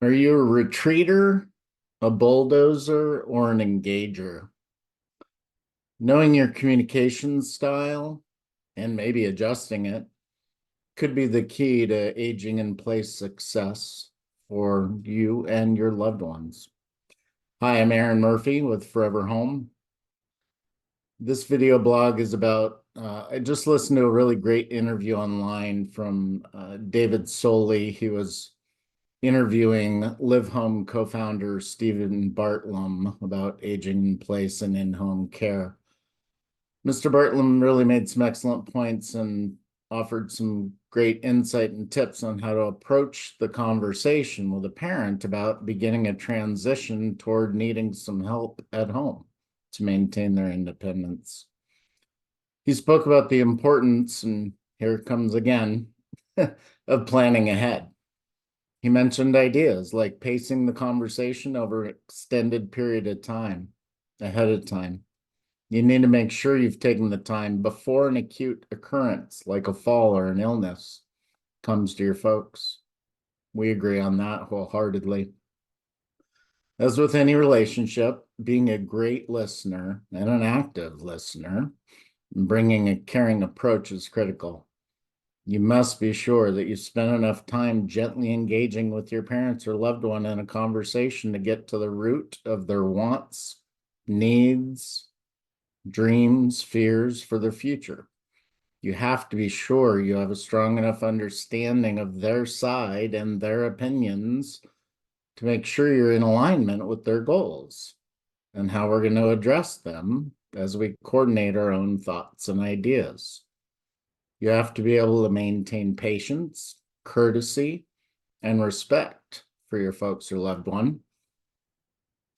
Are you a retreater, a bulldozer, or an engager? Knowing your communication style and maybe adjusting it could be the key to aging in place success for you and your loved ones. Hi, I'm Aaron Murphy with Forever Home. This video blog is about, I just listened to a really great interview online from David Soli. He was interviewing Live Home co-founder Stephen Bartlem about aging in place and in-home care. Mr. Bartlem really made some excellent points and offered some great insight and tips on how to approach the conversation with a parent about beginning a transition toward needing some help at home to maintain their independence. He spoke about the importance, and here it comes again, of planning ahead. He mentioned ideas like pacing the conversation over an extended period of time ahead of time. You need to make sure you've taken the time before an acute occurrence, like a fall or an illness, comes to your folks. We agree on that wholeheartedly. As with any relationship, being a great listener and an active listener and bringing a caring approach is critical. You must be sure that you spend enough time gently engaging with your parents or loved one in a conversation to get to the root of their wants, needs, dreams, fears for their future. You have to be sure you have a strong enough understanding of their side and their opinions to make sure you're in alignment with their goals and how we're going to address them as we coordinate our own thoughts and ideas. You have to be able to maintain patience, courtesy, and respect for your folks or loved one,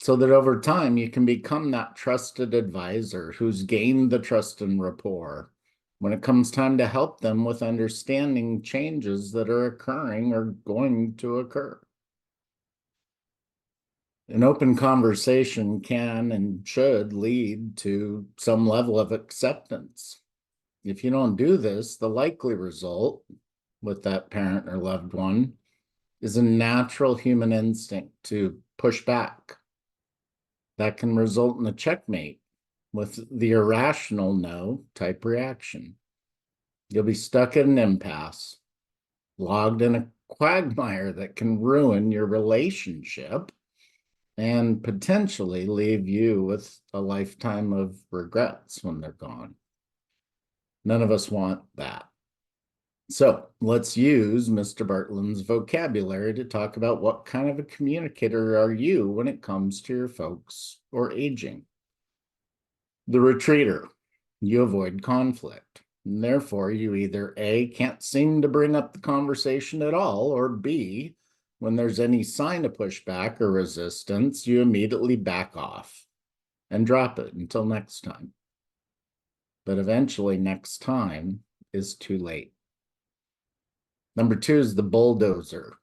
so that over time you can become that trusted advisor who's gained the trust and rapport when it comes time to help them with understanding changes that are occurring or going to occur. An open conversation can and should lead to some level of acceptance. If you don't do this, the likely result with that parent or loved one is a natural human instinct to push back. That can result in a checkmate with the irrational no type reaction. You'll be stuck at an impasse, logged in a quagmire that can ruin your relationship and potentially leave you with a lifetime of regrets when they're gone. None of us want that. So let's use Mr. Bartlem's vocabulary to talk about what kind of a communicator are you when it comes to your folks or aging. The retreater, you avoid conflict. And therefore, you either A, can't seem to bring up the conversation at all, or B, when there's any sign of pushback or resistance, you immediately back off and drop it until next time. But eventually next time is too late. Number 2 is the bulldozer.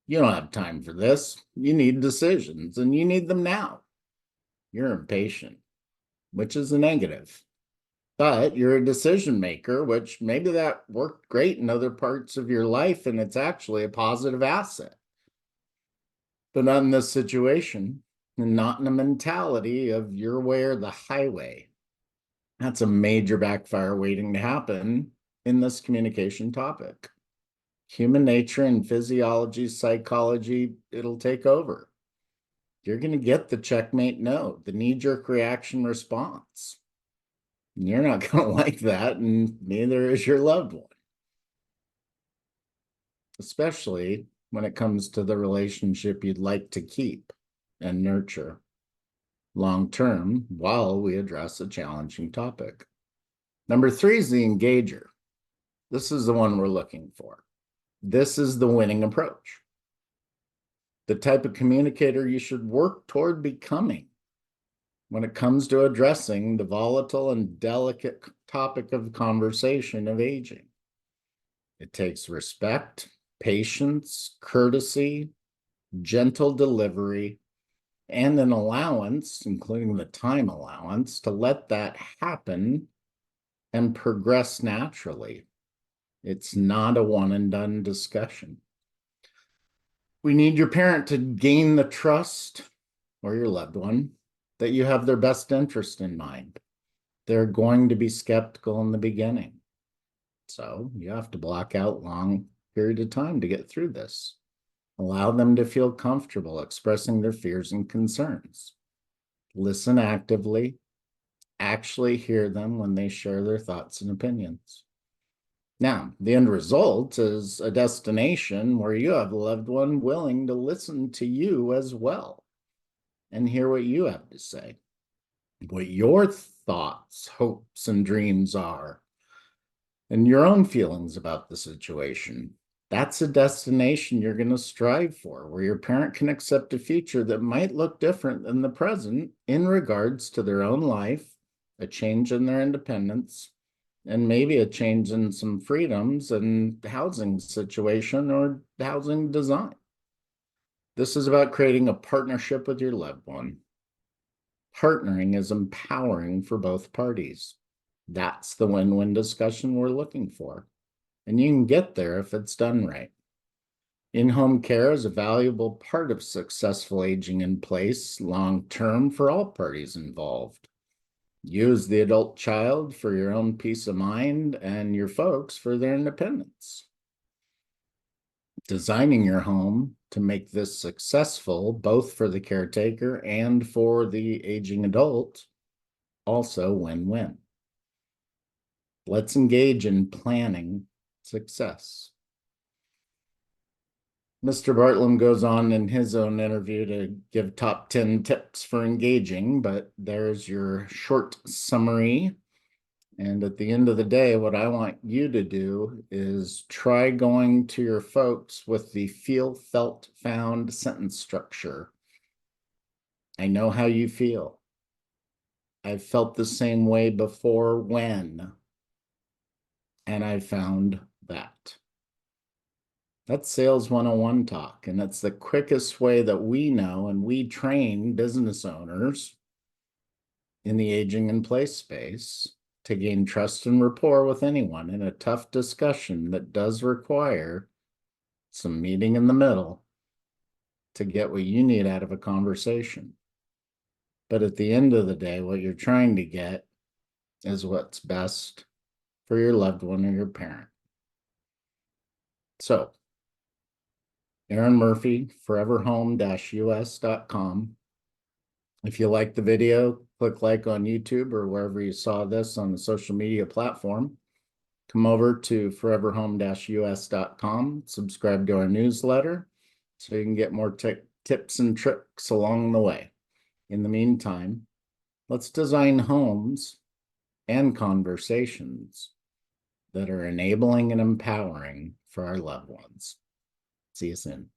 You don't have time for this. You need decisions, and you need them now. You're impatient, which is a negative. But you're a decision maker, which maybe that worked great in other parts of your life, and it's actually a positive asset. But not in this situation, and not in a mentality of your way or the highway. That's a major backfire waiting to happen in this communication topic. Human nature and physiology, psychology, it'll take over. You're going to get the checkmate no, the knee-jerk reaction response. You're not going to like that, and neither is your loved one. Especially when it comes to the relationship you'd like to keep and nurture long-term while we address a challenging topic. Number 3 is the engager. This is the one we're looking for. This is the winning approach. The type of communicator you should work toward becoming when it comes to addressing the volatile and delicate topic of conversation of aging. It takes respect, patience, courtesy, gentle delivery, and an allowance, including the time allowance, to let that happen and progress naturally. It's not a one and done discussion. We need your parent to gain the trust, or your loved one, that you have their best interest in mind. They're going to be skeptical in the beginning. So you have to block out long period of time to get through this. Allow them to feel comfortable expressing their fears and concerns. Listen actively. Actually hear them when they share their thoughts and opinions. Now, the end result is a destination where you have a loved one willing to listen to you as well and hear what you have to say, what your thoughts, hopes, and dreams are, and your own feelings about the situation. That's a destination you're going to strive for, where your parent can accept a future that might look different than the present in regards to their own life, a change in their independence, and maybe a change in some freedoms and housing situation or housing design. This is about creating a partnership with your loved one. Partnering is empowering for both parties. That's the win-win discussion we're looking for. And you can get there if it's done right. In-home care is a valuable part of successful aging in place long-term for all parties involved. Use the adult child for your own peace of mind and your folks for their independence. Designing your home to make this successful, both for the caretaker and for the aging adult, also win-win. Let's engage in planning success. Mr. Bartlem goes on in his own interview to give top 10 tips for engaging, but there's your short summary. And at the end of the day, what I want you to do is try going to your folks with the feel, felt, found sentence structure. I know how you feel. I've felt the same way before when, and I found that. That's sales 101 talk, and it's the quickest way that we know, and we train business owners in the aging in place space to gain trust and rapport with anyone in a tough discussion that does require some meeting in the middle to get what you need out of a conversation. But at the end of the day, what you're trying to get is what's best for your loved one or your parent. So, Aaron Murphy, foreverhome-us.com. If you like the video, click like on YouTube or wherever you saw this on the social media platform. Come over to foreverhome-us.com, subscribe to our newsletter so you can get more tips and tricks along the way. In the meantime, let's design homes and conversations that are enabling and empowering for our loved ones. See you soon.